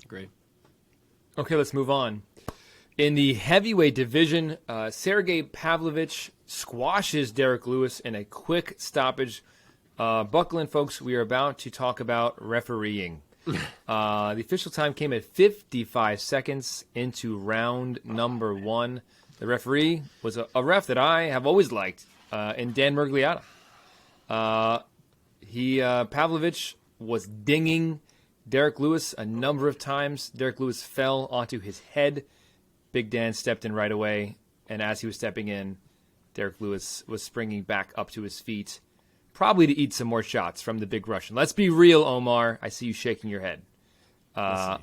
Great. Okay, let's move on. In the heavyweight division, Sergei Pavlovich squashes Derrick Lewis in a quick stoppage. Buckle in, folks. We are about to talk about refereeing. The official time came at 55 seconds into round number 1. The referee was a ref that I have always liked, in Dan Murgliata. Pavlovich was dinging Derrick Lewis a number of times. Derrick Lewis fell onto his head. Big Dan stepped in right away, and as he was stepping in, Derrick Lewis was springing back up to his feet, probably to eat some more shots from the big Russian. Let's be real, Omar. I see you shaking your head. Let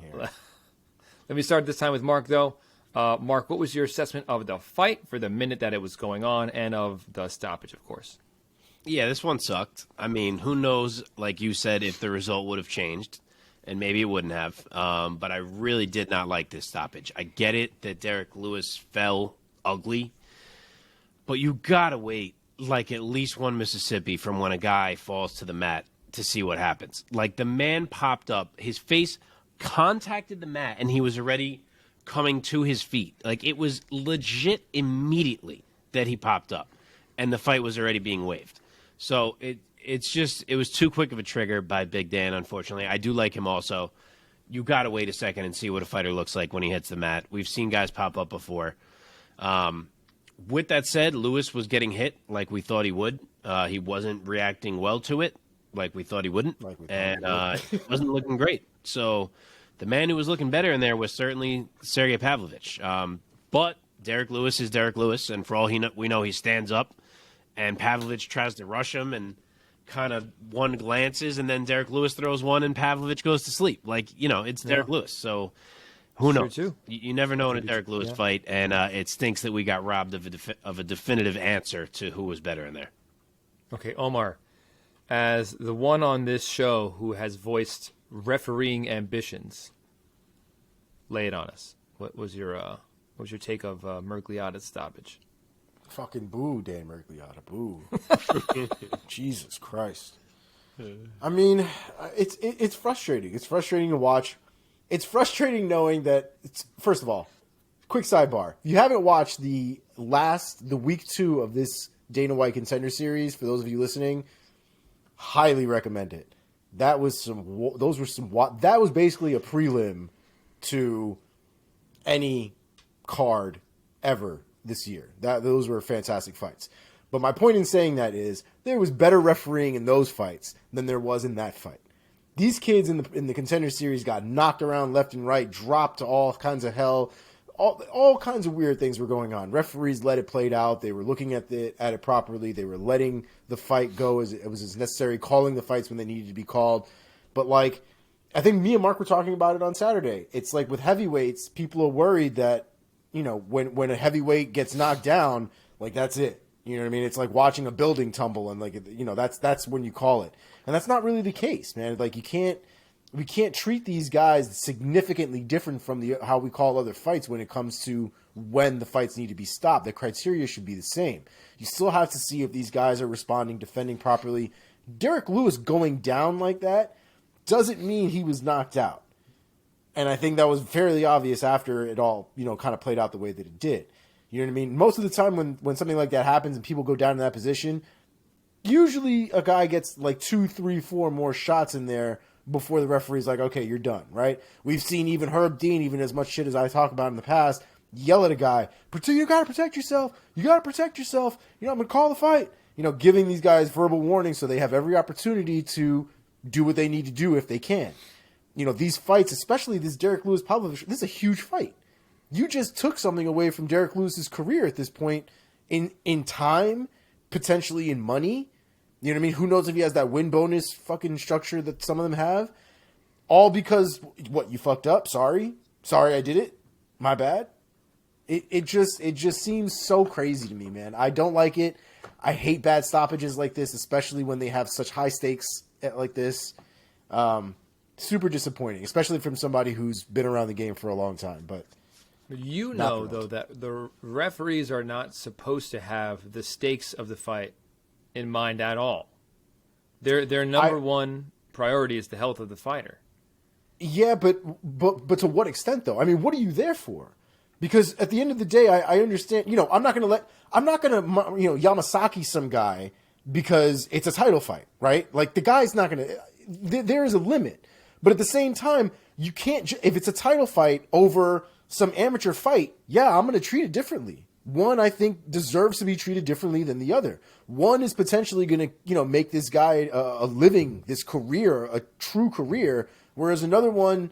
me start this time with Mark, though. Mark, what was your assessment of the fight for the minute that it was going on, and of the stoppage, of course? Yeah, this one sucked. I mean, who knows, like you said, if the result would have changed. And maybe it wouldn't have. But I really did not like this stoppage. I get it that Derrick Lewis fell ugly. But you got to wait like at least one Mississippi from when a guy falls to the mat to see what happens. Like the man popped up. His face contacted the mat and he was already coming to his feet. Like it was legit immediately that he popped up. And the fight was already being waived. So it was too quick of a trigger by Big Dan, unfortunately. I do like him also. You got to wait a second and see what a fighter looks like when he hits the mat. We've seen guys pop up before. With that said, Lewis was getting hit like we thought he would. He wasn't reacting well to it like we thought he wouldn't. It wasn't looking great. So the man who was looking better in there was certainly Sergei Pavlovich. But Derrick Lewis is Derrick Lewis, and for all we know, he stands up. And Pavlovich tries to rush him and kind of one glances, and then Derrick Lewis throws one, and Pavlovich goes to sleep. Like, it's Derrick Lewis. So who knows? You never know in a Derrick Lewis fight, and it stinks that we got robbed of a definitive answer to who was better in there. Okay, Omar, as the one on this show who has voiced refereeing ambitions, lay it on us. What was your take of Murgliata's stoppage? Fucking boo, Dan Murgliata, boo. Jesus Christ. I mean, it's frustrating. It's frustrating to watch. It's frustrating knowing that, first of all, quick sidebar. If you haven't watched the week 2 of this Dana White Contender Series, for those of you listening, highly recommend it. That was basically a prelim to any card ever this year. Those were fantastic fights. But my point in saying that is there was better refereeing in those fights than there was in that fight. These kids in the Contender Series got knocked around left and right, dropped to all kinds of hell. All kinds of weird things were going on. Referees let it play out. They were looking at it properly. They were letting the fight go as it was as necessary, calling the fights when they needed to be called. But like, I think me and Mark were talking about it on Saturday. It's like with heavyweights, people are worried that, when a heavyweight gets knocked down, like that's it. You know what I mean? It's like watching a building tumble, and that's when you call it. And that's not really the case, man. Like we can't treat these guys significantly different from how we call other fights when it comes to when the fights need to be stopped. The criteria should be the same. You still have to see if these guys are responding, defending properly. Derrick Lewis going down like that doesn't mean he was knocked out. And I think that was fairly obvious after it all, kind of played out the way that it did. You know what I mean? Most of the time when something like that happens and people go down in that position, usually a guy gets like 2, 3, 4 more shots in there before the referee's like, okay, you're done, right? We've seen even Herb Dean, even as much shit as I talk about in the past, yell at a guy, you got to protect yourself. You got to protect yourself. I'm going to call the fight. Giving these guys verbal warnings so they have every opportunity to do what they need to do if they can. These fights, especially this Derrick Lewis Pavlovich, this is a huge fight. You just took something away from Derrick Lewis's career at this point in time, potentially in money. You know what I mean? Who knows if he has that win bonus fucking structure that some of them have? All because, you fucked up? Sorry, I did it. My bad. It just seems so crazy to me, man. I don't like it. I hate bad stoppages like this, especially when they have such high stakes like this. Super disappointing, especially from somebody who's been around the game for a long time. But though, that the referees are not supposed to have the stakes of the fight in mind at all. Their number one priority is the health of the fighter. Yeah, but to what extent though? I mean, what are you there for? Because at the end of the day, I understand. I'm not gonna Yamasaki some guy because it's a title fight, right? Like the guy's not gonna. There is a limit, but at the same time, you can't. If it's a title fight over some amateur fight, yeah, I'm gonna treat it differently. One, I think, deserves to be treated differently than the other. One is potentially going to, make this guy a living, this career, a true career, whereas another one,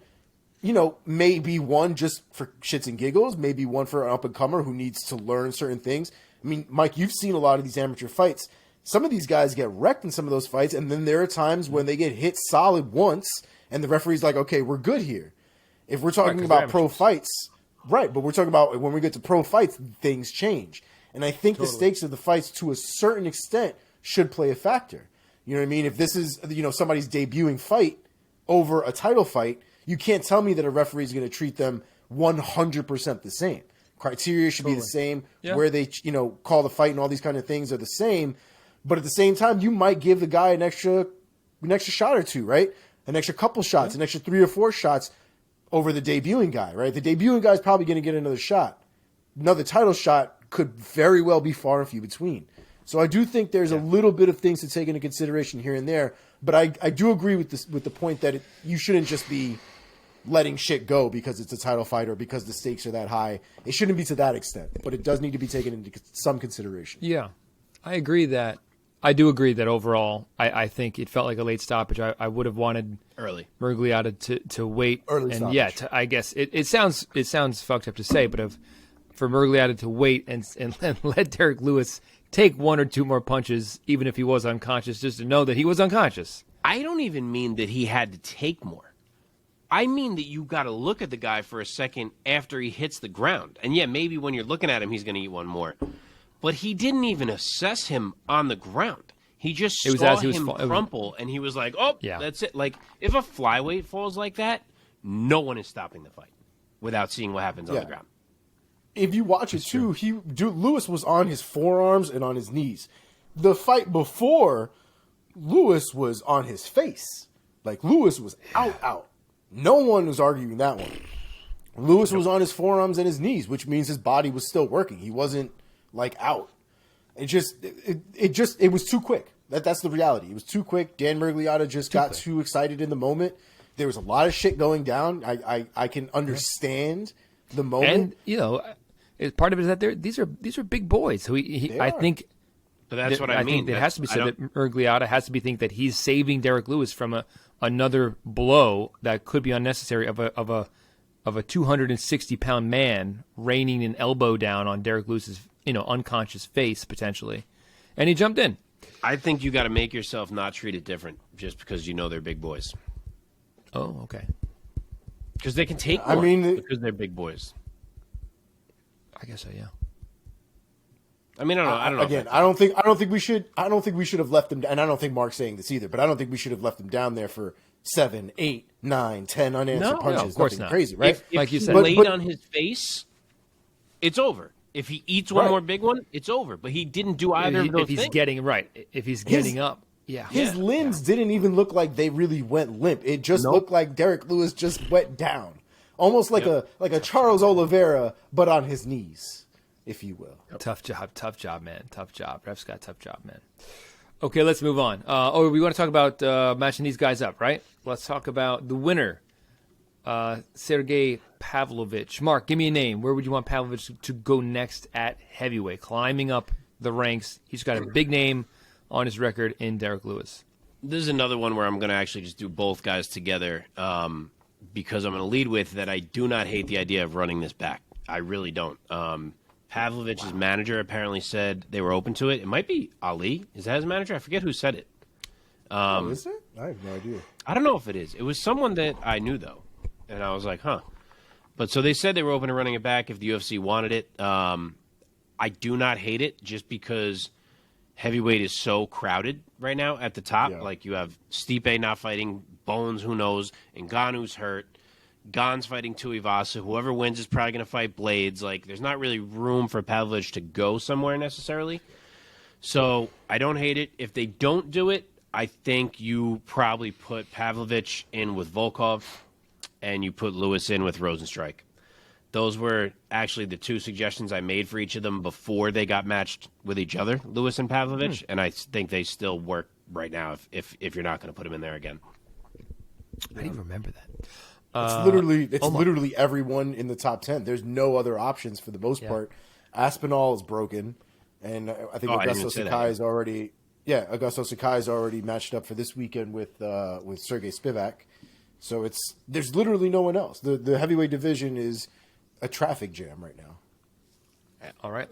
may be one just for shits and giggles, maybe one for an up-and-comer who needs to learn certain things. I mean, Mike, you've seen a lot of these amateur fights. Some of these guys get wrecked in some of those fights, and then there are times when they get hit solid once, and the referee's like, okay, we're good here. If we're talking about pro fights... Right, but we're talking about when we get to pro fights, things change. And I think the stakes of the fights, to a certain extent, should play a factor. You know what I mean? If this is, somebody's debuting fight over a title fight, you can't tell me that a referee is going to treat them 100% the same. Criteria should be the same. Yeah. Where they, call the fight and all these kind of things are the same. But at the same time, you might give the guy an extra shot or two, right? An extra couple shots, an extra 3 or 4 shots over the debuting guy, right? The debuting guy is probably going to get another shot. Another title shot could very well be far and few between. So I do think there's a little bit of things to take into consideration here and there. But I do agree with the point that you shouldn't just be letting shit go because it's a title fight or because the stakes are that high. It shouldn't be to that extent, but it does need to be taken into some consideration. Yeah, I do agree that overall, I think it felt like a late stoppage. I would have wanted early Miragliotta to wait. Early stoppage. Yeah, I guess it sounds fucked up to say, but for Miragliotta to wait and let Derrick Lewis take 1 or 2 more punches, even if he was unconscious, just to know that he was unconscious. I don't even mean that he had to take more. I mean that you got to look at the guy for a second after he hits the ground. And yeah, maybe when you're looking at him, he's going to eat one more. But he didn't even assess him on the ground. He just saw him crumple, and he was like, oh, that's it. Like, if a flyweight falls like that, no one is stopping the fight without seeing what happens on the ground. If you watch it, too, Lewis was on his forearms and on his knees. The fight before, Lewis was on his face. Like, Lewis was out. No one was arguing that one. Lewis was on his forearms and his knees, which means his body was still working. He wasn't out. It was too quick. That's the reality. It was too quick. Dan Miragliotta just got too excited in the moment. There was a lot of shit going down. I can understand the moment. And part of it is that these are big boys. So I think. But that's what I mean. Think it has to be said that Miragliotta has to be think that he's saving Derrick Lewis from another blow that could be unnecessary of a 260-pound man raining an elbow down on Derrick Lewis's unconscious face potentially, and he jumped in. I think you got to make yourself not treat it different just because they're big boys. Oh, okay. Because they can take more because they're big boys. I guess so, yeah. I mean, I don't know. Again, I don't think we should have left them. And I don't think Mark's saying this either. But I don't think we should have left them down there for 7, 8, 9, 10 unanswered punches. No, of course Nothing not. Crazy, right? If like you said, laid on his face, it's over. If he eats one more big one, it's over. But he didn't do either of those things. If he's getting up, his limbs didn't even look like they really went limp. It just looked like Derrick Lewis just went down, almost like a Charles Oliveira, but on his knees, if you will. Tough job, man. Tough job. Ref's got a tough job, man. Okay, let's move on. We want to talk about matching these guys up, right? Let's talk about the winner, Sergei Pavlovich. Mark, give me a name. Where would you want Pavlovich to go next at heavyweight? Climbing up the ranks. He's got a big name on his record in Derrick Lewis. This is another one where I'm going to actually just do both guys together because I'm going to lead with that I do not hate the idea of running this back. I really don't. Pavlovich's manager apparently said they were open to it. It might be Ali. Is that his manager? I forget who said it. Is it? I have no idea. I don't know if it is. It was someone that I knew, though. And I was like, huh. But so they said they were open to running it back if the UFC wanted it. I do not hate it just because heavyweight is so crowded right now at the top. Yeah. Like you have Stipe not fighting, Bones, who knows, and Ngannou's hurt. Gon's fighting Tuivasa. Whoever wins is probably going to fight Blades. Like, there's not really room for Pavlovich to go somewhere necessarily. So I don't hate it. If they don't do it, I think you probably put Pavlovich in with Volkov. and you put Lewis in with Rosenstrike. Those were actually the two suggestions I made for each of them before they got matched with each other, Lewis and Pavlovich, and I think they still work right now if you're not going to put them in there again. I didn't even remember that. It's literally everyone in the top 10. There's no other options for the most part. Aspinall is broken, and I think Augusto Sakai is already matched up for this weekend with Sergei Spivak. So there's literally no one else. The heavyweight division is a traffic jam right now. All right,